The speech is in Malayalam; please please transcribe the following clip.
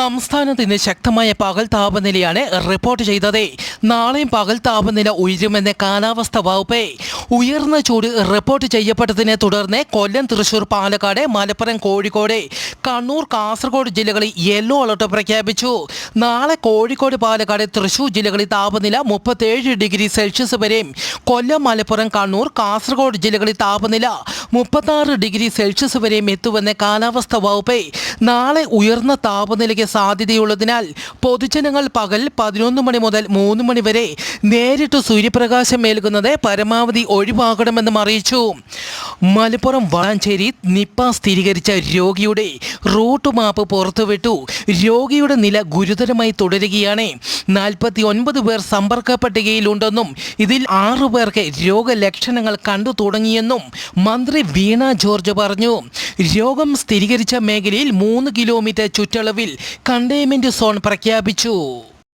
സംസ്ഥാനത്ത് ഇന്ന് ശക്തമായ പകൽ താപനിലയാണ് റിപ്പോർട്ട് ചെയ്തത്. നാളെയും പകൽ താപനില ഉയരുമെന്ന് കാലാവസ്ഥ വകുപ്പ്. ഉയർന്ന ചൂട് റിപ്പോർട്ട് ചെയ്യപ്പെട്ടതിനെ തുടർന്ന് കൊല്ലം, തൃശൂർ, പാലക്കാട്, മലപ്പുറം, കോഴിക്കോട്, കണ്ണൂർ, കാസർഗോഡ് ജില്ലകളിൽ യെല്ലോ അലർട്ട് പ്രഖ്യാപിച്ചു. നാളെ കോഴിക്കോട്, പാലക്കാട്, തൃശൂർ ജില്ലകളിൽ താപനില 37 ഡിഗ്രി സെൽഷ്യസ് വരെയും, കൊല്ലം, മലപ്പുറം, കണ്ണൂർ, കാസർഗോഡ് ജില്ലകളിൽ താപനില 36 ഡിഗ്രി സെൽഷ്യസ് വരെയും എത്തുമെന്ന് കാലാവസ്ഥ വകുപ്പ്. നാളെ ഉയർന്ന താപനിലയ്ക്ക് സാധ്യതയുള്ളതിനാൽ പൊതുജനങ്ങൾ പകൽ 11 മണി മുതൽ 3 മണി വരെ നേരിട്ട് സൂര്യപ്രകാശം ഏൽക്കുന്നത് പരമാവധി ഒഴിവാക്കണമെന്നും അറിയിച്ചു. മലപ്പുറം വളാഞ്ചേരി നിപ്പ സ്ഥിരീകരിച്ച രോഗിയുടെ റൂട്ട് മാപ്പ് പുറത്തുവിട്ടു. രോഗിയുടെ നില ഗുരുതരമായി തുടരുകയാണ്. 49 പേർ സമ്പർക്ക പട്ടികയിലുണ്ടെന്നും ഇതിൽ 6 പേർക്ക് രോഗലക്ഷണങ്ങൾ കണ്ടു തുടങ്ങിയെന്നും മന്ത്രി വീണ ജോർജ് പറഞ്ഞു. രോഗം സ്ഥിരീകരിച്ച മേഖലയിൽ 3 കിലോമീറ്റർ ചുറ്റളവിൽ കണ്ടെയ്ൻമെന്റ് സോൺ പ്രഖ്യാപിച്ചു.